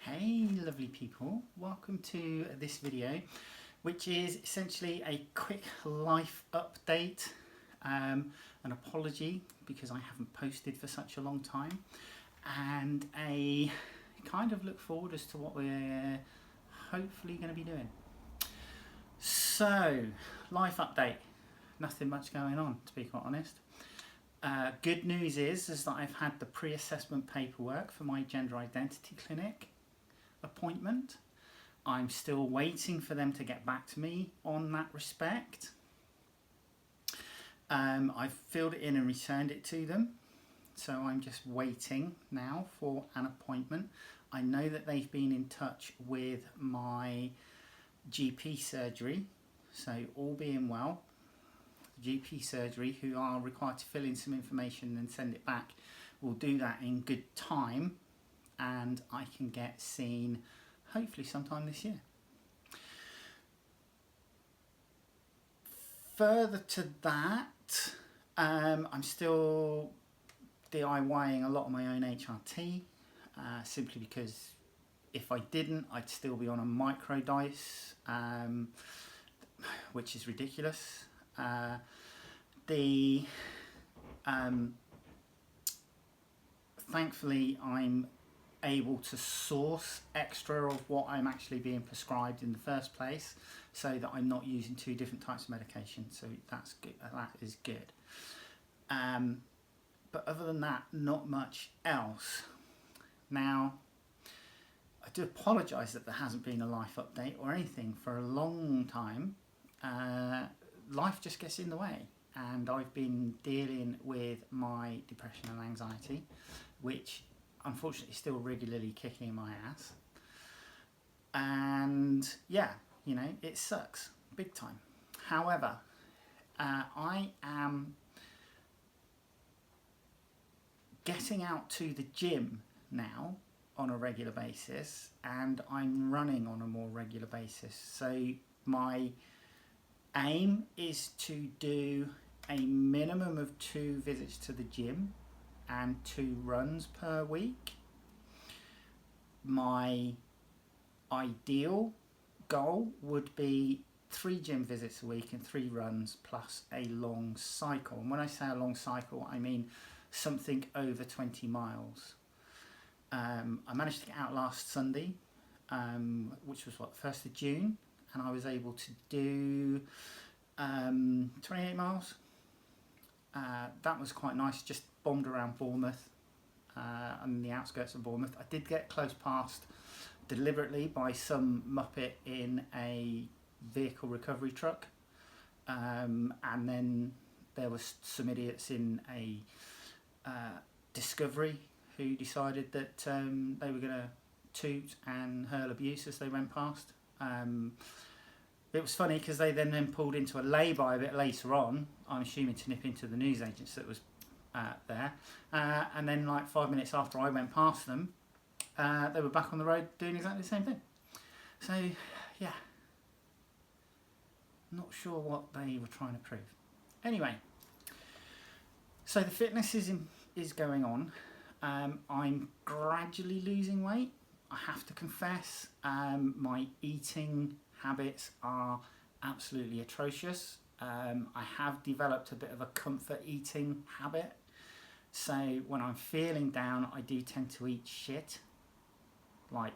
Hey lovely people, welcome to this video which is essentially a quick life update, an apology because I haven't posted for such a long time, and a kind of look forward as to what we're hopefully going to be doing. So, life update, nothing much going on to be quite honest. Good news is that I've had the pre-assessment paperwork for my gender identity clinic appointment. I'm still waiting for them to get back to me on that respect. I've filled it in and returned it to them, so I'm just waiting now for an appointment. I know that they've been in touch with my GP surgery, so all being well, GP surgery, who are required to fill in some information and send it back, will do that in good time, and I can get seen hopefully sometime this year. Further to that, I'm still DIYing a lot of my own HRT, simply because if I didn't, I'd still be on a micro dose, which is ridiculous. Thankfully, I'm able to source extra of what I'm actually being prescribed in the first place, so that I'm not using two different types of medication. So that's good. That is good. But other than that, not much else. Now, I do apologise that there hasn't been a life update or anything for a long time. Life just gets in the way, and I've been dealing with my depression and anxiety, which unfortunately is still regularly kicking my ass. And yeah, you know, it sucks big time. However, I am getting out to the gym now on a regular basis, and I'm running on a more regular basis. So my aim is to do a minimum of 2 visits to the gym and 2 runs per week. My ideal goal would be 3 gym visits a week and 3 runs plus a long cycle. And when I say a long cycle, I mean something over 20 miles. I managed to get out last Sunday, which was 1st of June, and I was able to do 28 miles. That was quite nice, just bombed around Bournemouth and the outskirts of Bournemouth. I did get close past deliberately by some muppet in a vehicle recovery truck, and then there was some idiots in a Discovery who decided that they were going to toot and hurl abuse as they went past. It was funny because they then pulled into a lay-by a bit later on, I'm assuming to nip into the newsagents that was there, and then like 5 minutes after I went past them, they were back on the road doing exactly the same thing. So yeah, not sure what they were trying to prove. Anyway, so the fitness is going on. I'm gradually losing weight. I have to confess, my eating habits are absolutely atrocious. I have developed a bit of a comfort eating habit. So when I'm feeling down, I do tend to eat shit, like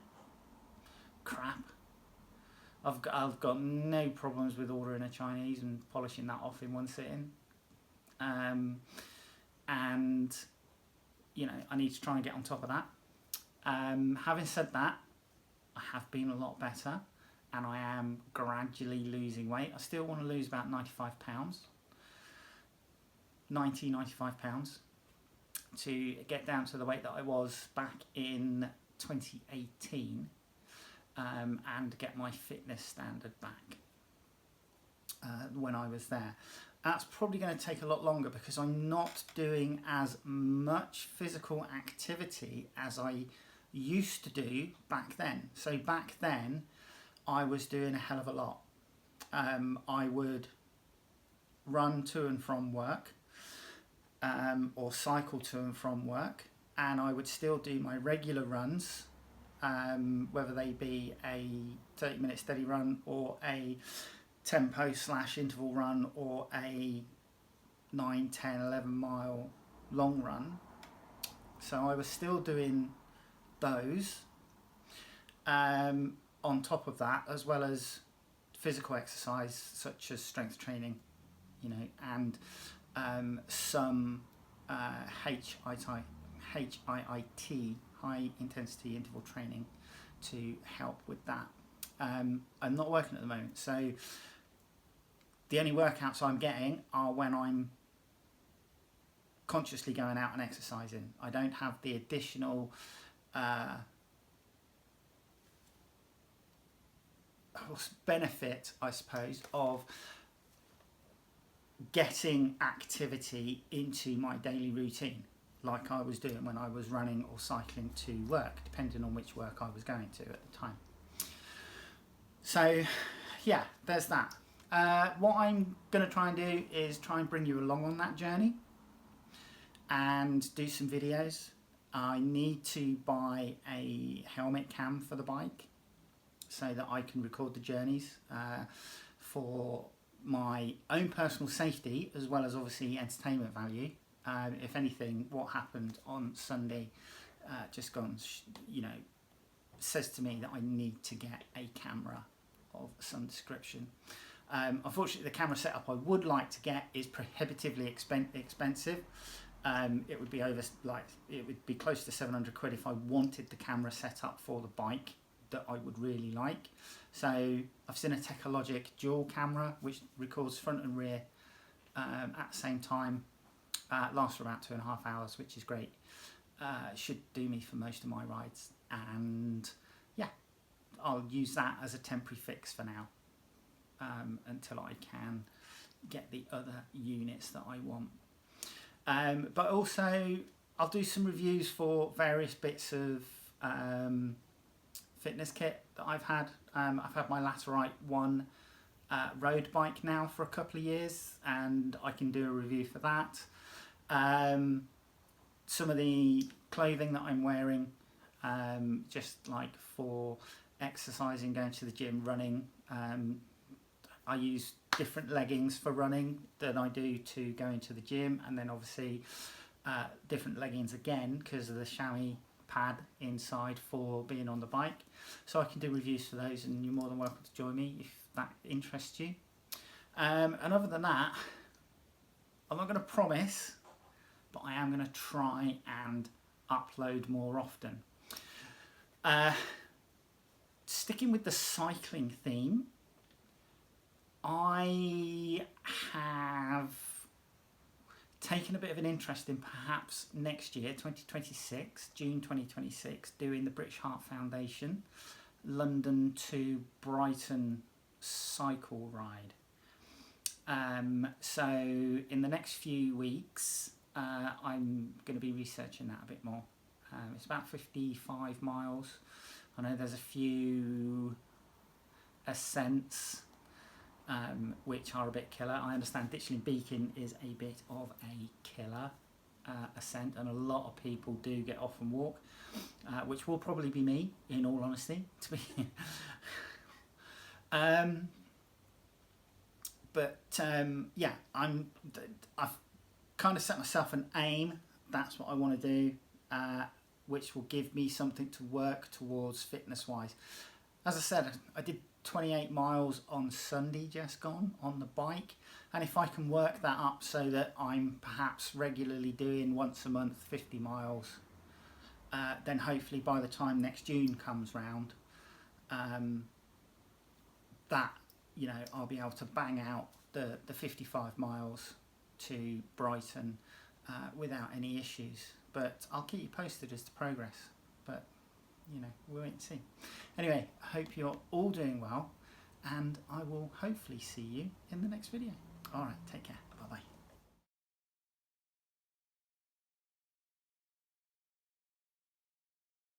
crap. I've got no problems with ordering a Chinese and polishing that off in one sitting. And you know, I need to try and get on top of that. Having said that, I have been a lot better, and I am gradually losing weight. I still want to lose about 95 pounds, 95 pounds, to get down to the weight that I was back in 2018, and get my fitness standard back when I was there. That's probably going to take a lot longer because I'm not doing as much physical activity as I used to do back then. So back then, I was doing a hell of a lot. I would run to and from work, or cycle to and from work, and I would still do my regular runs whether they be a 30-minute steady run or a tempo / interval run or a 9, 10, 11 mile long run. So I was still doing those on top of that, as well as physical exercise such as strength training, you know, and some HIIT, high intensity interval training, to help with that. I'm not working at the moment, so the only workouts I'm getting are when I'm consciously going out and exercising. I don't have the additional benefit, I suppose, of getting activity into my daily routine like I was doing when I was running or cycling to work, depending on which work I was going to at the time. So yeah, there's that. What I'm going to try and do is try and bring you along on that journey and do some videos. I need to buy a helmet cam for the bike so that I can record the journeys for my own personal safety, as well as obviously entertainment value. If anything, what happened on Sunday just gone, you know, says to me that I need to get a camera of some description. Unfortunately, the camera setup I would like to get is prohibitively expensive. It would be it would be close to 700 quid if I wanted the camera set up for the bike that I would really like. So I've seen a Technologic dual camera which records front and rear at the same time. Lasts for about 2.5 hours, which is great. Should do me for most of my rides, and yeah, I'll use that as a temporary fix for now, until I can get the other units that I want. But also I'll do some reviews for various bits of fitness kit that I've had. I've had my Laterite 1 road bike now for a couple of years, and I can do a review for that. Some of the clothing that I'm wearing, just like for exercising, going to the gym, running, I use different leggings for running than I do to go into the gym, and then obviously different leggings again because of the chamois pad inside for being on the bike. So I can do reviews for those, and you're more than welcome to join me if that interests you. And other than that, I'm not going to promise, but I am going to try and upload more often. Sticking with the cycling theme, I have taken a bit of an interest in perhaps next year, 2026, June 2026, doing the British Heart Foundation London to Brighton cycle ride. So in the next few weeks, I'm going to be researching that a bit more. It's about 55 miles. I know there's a few ascents which are a bit killer. I understand Ditchling Beacon is a bit of a killer ascent, and a lot of people do get off and walk, which will probably be me, in all honesty. Yeah, I've kind of set myself an aim. That's what I want to do, which will give me something to work towards fitness wise. As I said, I did 28 miles on Sunday just gone on the bike, and if I can work that up so that I'm perhaps regularly doing once a month 50 miles, then hopefully by the time next June comes round, that, you know, I'll be able to bang out the 55 miles to Brighton without any issues. But I'll keep you posted as to progress, but you know, we'll wait and see. Anyway, I hope you're all doing well, and I will hopefully see you in the next video. Alright, take care.